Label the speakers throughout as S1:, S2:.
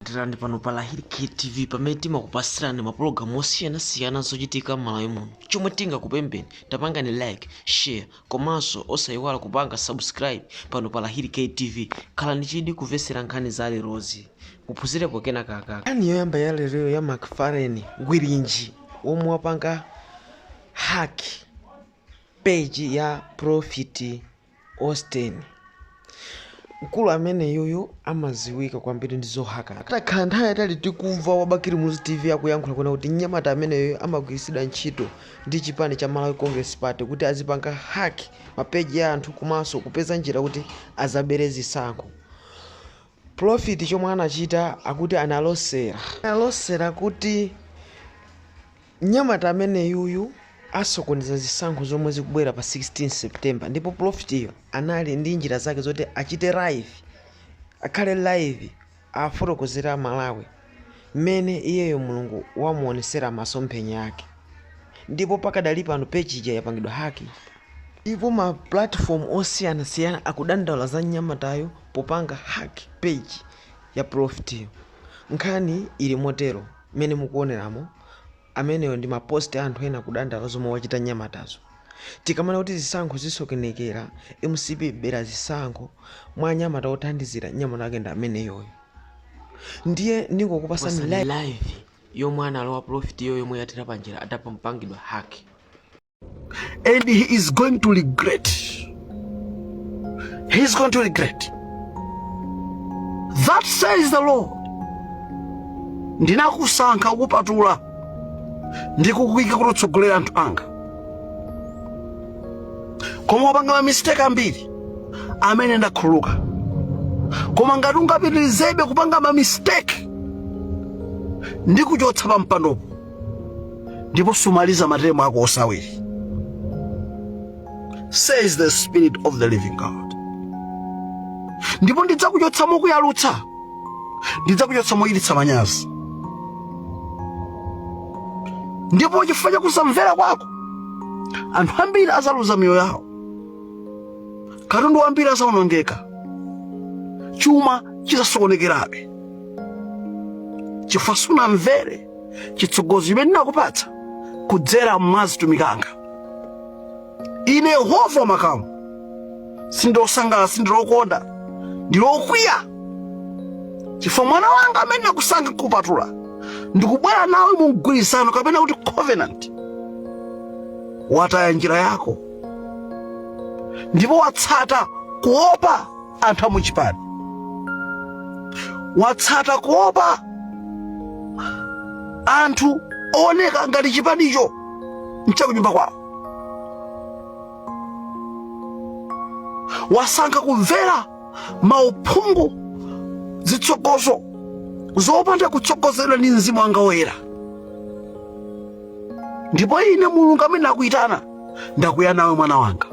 S1: Tirani pano pa Lahiri KTV pamene timakupasirani mapulogalamu osiyanasiyana zochitika m'Malawi muno. Chomwe tingakupempheni tapangani like, share, komanso osayiwala kupanga subscribe pano pa Lahiri KTV. Khalani chidi kumvetsera nkhani za lerozi. Muphunzirepo kenakaka. Nkhani yoyamba ya lero ya McFarlane Gwirinji omwe wapanga hack page ya Prophet Austin. Mkulu amene yuyu amaziwika kwambiri ndi zohaka. Atakhala nthawi yatali tikumva Wabakiri Muzi TV akuyankhula kuna kuti mnyamata amene yuyu amagwiritsidwa ntchito ndi chipani cha Malawi Congress Party kuti azipanga hack mapeji ya anthu komanso kupeza njira kuti azabere zisankho. Prophet chomwe anachita akuti analosera kuti mnyamata amene yuyu asokoneza zisankho zomwe zikubwera pa 16 September ndipo Prophet iyo anali ndi njira zake zoti achite live, akhale live afotokozera Malawi mmene iyeyo Mulungu wamuonesera masomphenya ake. Ndipo pakadali pano page ija yapangidwa hack. Ndipo ma platform osiyanasiyana akudandaula za mnyamatayo popanga hack page ya Prophet iyo. Nkhani ili motero mmene mukuoneramo ameneyo ndi mapost anthu ena kudandaula zomwe wachita mnyamatazo. Tikamana kuti zisankho zisokonekera MCP bera zisankho mwa nyamata othandizira nyamata ake ndi ameneyoyo. Ndiye ndingokupasani live yomwe analowa Prophet iyo yomwe yatira panjira adapampangidwa hack.
S2: And he is going to regret. He is going to regret. That says the Lord. Ndinakusankha kupatula ndikukuika kutsogolera anthu anga. Koma wapanga ma mistake ambiri amene ndakhululuka. Koma ngati ungapitirizebe kupanga ma mistake ndikuchotsa pa mpandopo ndipo sumaliza matemu ako osawiri, says the Spirit of the living God. Ndipo ndidzakuchotsa mokuyalutsa, ndidzakuchotsa moyiritsa manyazi. Ndipo chifukwa cha kusamvera kwako anthu ambiri azaluza miyoyo yawo, katundu ambiri azawonongeka, chuma chizasokonekerabe chifukwa sunamvere chitsogozo chimene ndinakupatsa kudzera m'mazitumiki anga. Ine Yehova makamu sindilosangalala, sindilokonda, ndilokwiya chifukwa mwana wanga amene nakusankha kupatula ndikubwera nawe mu mgwirizano kapena kuti covenant. Wataya njira yako ndipo watsata kuopa anthu amuchipani, watsata kuopa anthu oneka ngati chipanicho nchakunyumba kwawo. Wasankha kumvera mauphungu, zitsogozo zopanda kutsogozedwa ndi Mzimu wanga woyera. Ndipo ine Mulungu amene nakuyitana ndakwiya nawe mwana wanga.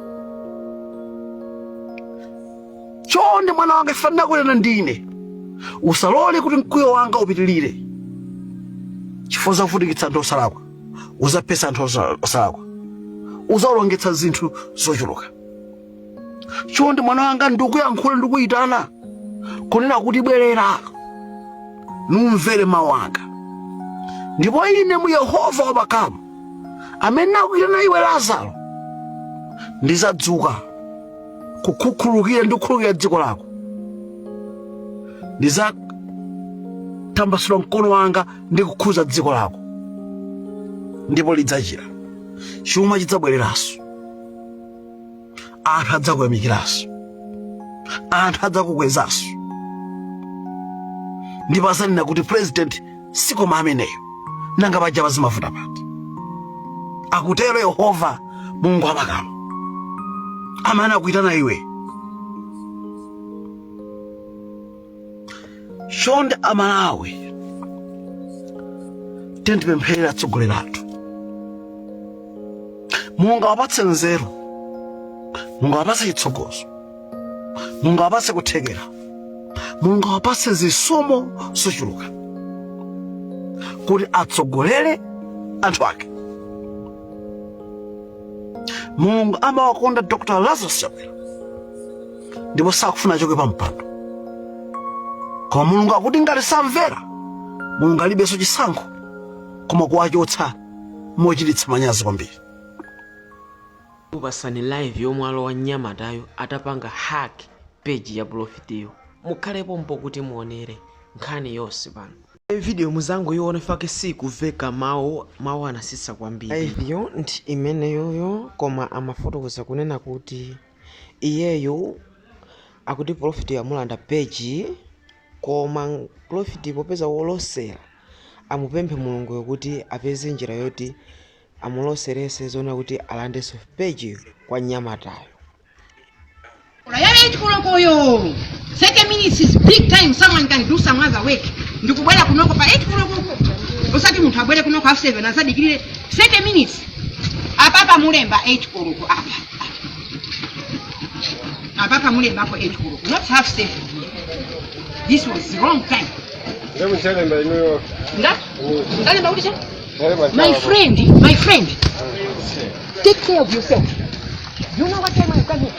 S2: Chonde mwana wanga ife ndakulena ndine, usalole kuti mkwiyo wanga upitilire chifukwa zakuvutikitsa anthu osalakwa, uzapesa anthu osalakwa, uzawalongetsa zinthu zochuluka. Chonde mwana wanga ndikuyankhula ndikuyitana kunena kuti bwerera numvere mawu anga. Ndipo ine mu Yehova wamakamu amene nakuyitana iwe Lazaro ndizadzuka kukhukhulukira ndi kukhulukira dziko lako. Ndizatambasula mkono wanga ndi kukhuza dziko lako ndipo lidzachira. Chuma chidzabwereranso, anthu adzakuyamikiranso, anthu adzakukwezanso. Ndipo azanena kuti president sikoma ameneyo nanga paja pazimavuta pati. Akutero Yehova Mulungu wamakamu amene akuyitana iwe. Chonde Amalawi tendipempherera atsogoleri athu. Mulungu awapatse nzeru, Mulungu awapatse chitsogozo, Mulungu awapatse kuthekera, Mulungu awapatse zisomo zochuluka kuti atsogolere anthu ake. Mulungu amawakonda Dr. Lazarus Chakwera ndipo sakufuna achoke pa mpando. Koma Mulungu akuti ngati samvera, Mulungu alibenso chisankho koma kuwachotsa mochititsa manyazi kwambiri.
S1: Upasani live yomwalo wa Nyamatayo atapanga hack page ya Profitiyo. Mukhalepo mpokuti muonere nkhani yonse pano. Video muzangu yoona fake sikuveka mawu anasisa kwambiri. Video ndi imene yoyo koma amafotokoza kunena kuti iyeyo akuti Profitiyo amulanda page koma Profitiyo popeza wolosera amupemphe Mulungu kuti apeze njira yoti amuloserese zona kuti alandeso page kwa Nyamatayo.
S3: Yale ichikoloko yo 30 minutes is big time. Someone can do some other work. Ndikubwera kunoko pa 8 koloko osati munthu abwere kunoko half 7 asadikirire 30 minutes apapa mulemba 8 koloko apapa mulemba ko 8 koloko not half 7. This was the wrong time. My friend, take care of yourself. You know what time I come here?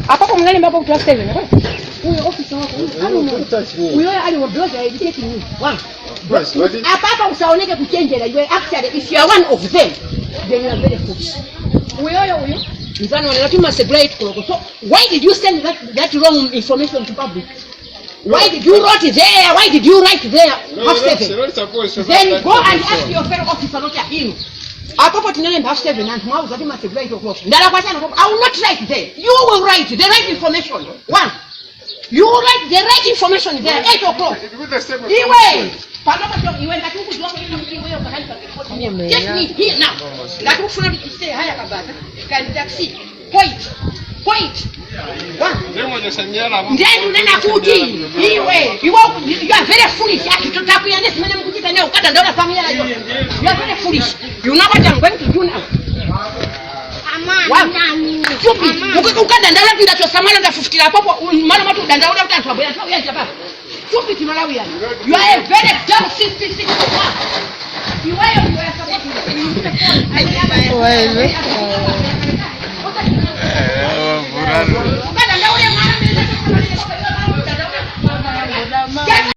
S3: Apapa mulemba ko half 7. Uyo officer wako uyo aliwobloga taking you one. Apapa usaoneke kuchenjera. You actually, if you are one of them, then you are very foolish. Uyo mfano wanatuma separate koloko. So why did you send that wrong information to public? Why did you write there? Why did you write there? Half 7. Then go and ask your fellow officer not him. Apapa tunalemba half 7 and tomorrow zatima separate koloko. Ndala kwa sana I will not write there. You will write the right information. One. You write the right information there. 8 o'clock. Iwe. Iwe just me here now. Stay higher kabata. Can taxi. Wait. One. Then unena kuti. Iwe. You are very foolish. Akitotapuyane simene mkutika leo kada ndola familia leo. You are very foolish. You know what I'm going to do now? Ukanda ndala tindacho samala ndafufutira popo mara matu dandaula utantwa bwana tu yaje baba. Stupid Malawi yani. You are a very dumb 66 one. You are supposed to